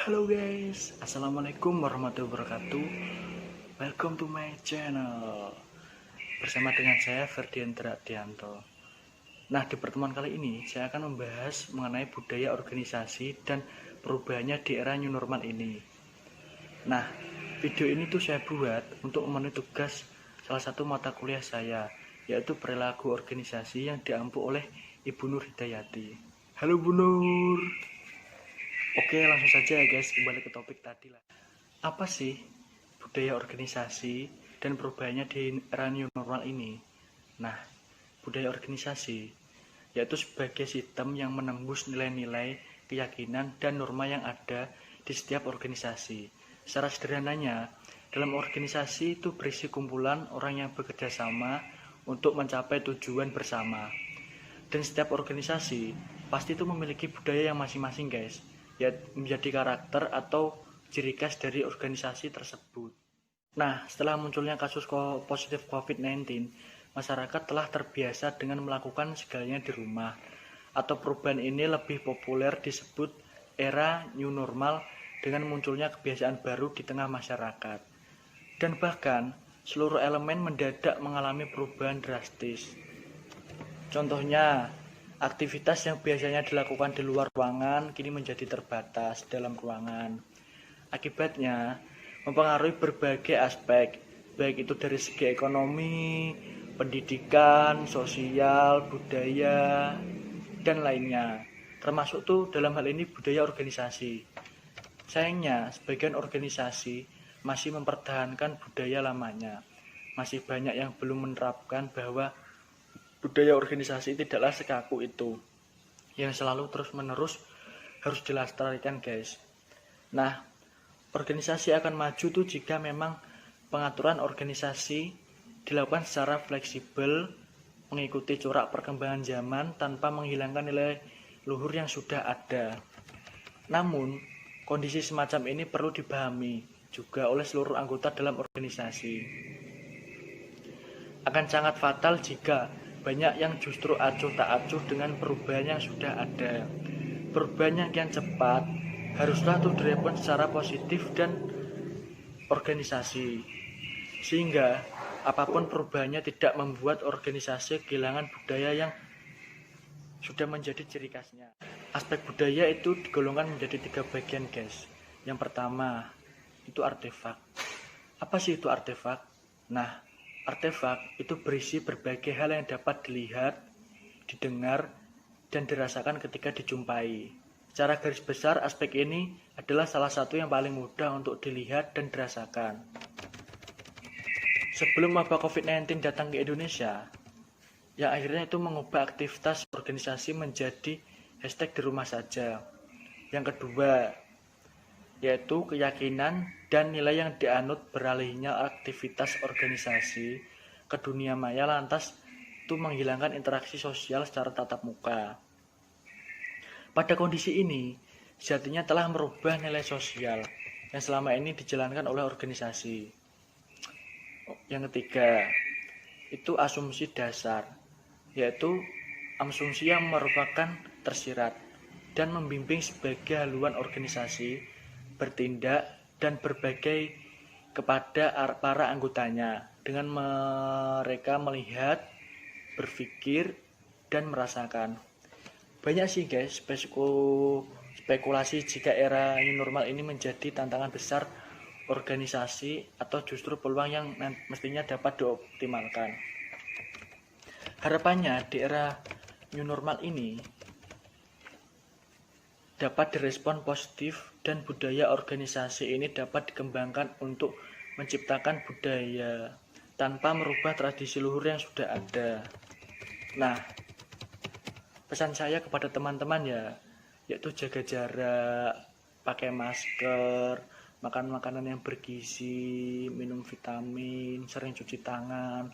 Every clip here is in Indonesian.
Halo guys, Assalamualaikum warahmatullahi wabarakatuh. Welcome to my channel. Bersama dengan saya Ferdiandra Dianto. Nah, di pertemuan kali ini saya akan membahas mengenai budaya organisasi dan perubahannya di era new normal ini. Nah, video ini tuh saya buat untuk memenuhi tugas salah satu mata kuliah saya, yaitu perilaku organisasi yang diampu oleh Ibu Nur Hidayati. Halo Bu Nur. Oke, langsung saja ya guys, kembali ke topik tadi lah. Apa sih budaya organisasi dan perubahannya di era new normal ini? Nah, budaya organisasi yaitu sebagai sistem yang menembus nilai-nilai, keyakinan, dan norma yang ada di setiap organisasi. Secara sederhananya, dalam organisasi itu berisi kumpulan orang yang bekerja sama untuk mencapai tujuan bersama. Dan setiap organisasi pasti itu memiliki budaya yang masing-masing guys, ya menjadi karakter atau ciri khas dari organisasi tersebut. Nah, setelah munculnya kasus positif COVID-19, masyarakat telah terbiasa dengan melakukan segalanya di rumah. Atau perubahan ini lebih populer disebut era new normal dengan munculnya kebiasaan baru di tengah masyarakat. Dan bahkan, seluruh elemen mendadak mengalami perubahan drastis. Contohnya, aktivitas yang biasanya dilakukan di luar ruangan kini menjadi terbatas dalam ruangan. Akibatnya, mempengaruhi berbagai aspek, baik itu dari segi ekonomi, pendidikan, sosial, budaya, dan lainnya. Termasuk tuh dalam hal ini budaya organisasi. Sayangnya, sebagian organisasi masih mempertahankan budaya lamanya. Masih banyak yang belum menerapkan bahwa budaya organisasi tidaklah sekaku itu, yang selalu terus-menerus harus dilestarikan guys. Nah, organisasi akan maju tuh jika memang pengaturan organisasi dilakukan secara fleksibel, mengikuti corak perkembangan zaman tanpa menghilangkan nilai luhur yang sudah ada. Namun, kondisi semacam ini perlu dipahami juga oleh seluruh anggota dalam organisasi. Akan sangat fatal jika banyak yang justru acuh tak acuh dengan perubahan yang sudah ada. Perubahan yang kian cepat haruslah tuh direspon secara positif dan organisasi, sehingga apapun perubahannya tidak membuat organisasi kehilangan budaya yang sudah menjadi ciri khasnya. Aspek budaya itu digolongkan menjadi 3 bagian guys. Yang pertama itu artefak. Apa sih itu artefak? Nah, artefak itu berisi berbagai hal yang dapat dilihat, didengar, dan dirasakan ketika dijumpai. Secara garis besar, aspek ini adalah salah satu yang paling mudah untuk dilihat dan dirasakan. Sebelum wabah COVID-19 datang ke Indonesia, yang akhirnya itu mengubah aktivitas organisasi menjadi hashtag di rumah saja. Yang kedua, yaitu keyakinan dan nilai yang dianut beralihnya aktivitas organisasi ke dunia maya lantas itu menghilangkan interaksi sosial secara tatap muka. Pada kondisi ini, sejatinya telah merubah nilai sosial yang selama ini dijalankan oleh organisasi. Yang ketiga, itu asumsi dasar, yaitu asumsi yang merupakan tersirat dan membimbing sebagai haluan organisasi bertindak dan berbagai kepada para anggotanya dengan mereka melihat, berpikir, dan merasakan. Banyak sih guys spekulasi jika era new normal ini menjadi tantangan besar organisasi atau justru peluang yang mestinya dapat dioptimalkan. Harapannya di era new normal ini dapat direspon positif dan budaya organisasi ini dapat dikembangkan untuk menciptakan budaya tanpa merubah tradisi luhur yang sudah ada. Nah, pesan saya kepada teman-teman yaitu jaga jarak, pakai masker, makan makanan yang bergizi, minum vitamin, sering cuci tangan,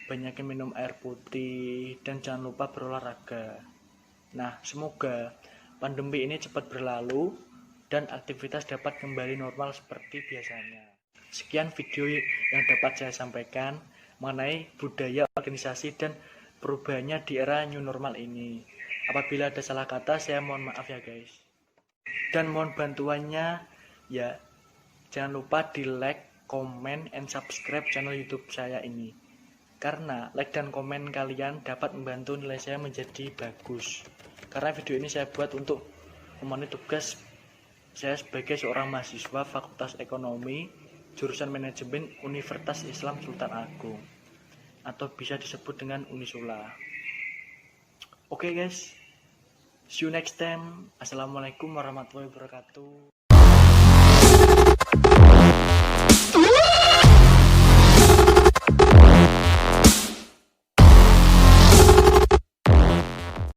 banyakin minum air putih, dan jangan lupa berolahraga. Nah, semoga pandemi ini cepat berlalu dan aktivitas dapat kembali normal seperti biasanya. Sekian video yang dapat saya sampaikan mengenai budaya organisasi dan perubahannya di era new normal ini. Apabila ada salah kata, saya mohon maaf ya guys. Dan mohon bantuannya ya, jangan lupa di like, comment, and subscribe channel YouTube saya ini. Karena like dan komen kalian dapat membantu nilai saya menjadi bagus. Karena video ini saya buat untuk memenuhi tugas saya sebagai seorang mahasiswa Fakultas Ekonomi jurusan Manajemen Universitas Islam Sultan Agung, atau bisa disebut dengan Unisula. Oke guys, see you next time. Assalamualaikum warahmatullahi wabarakatuh.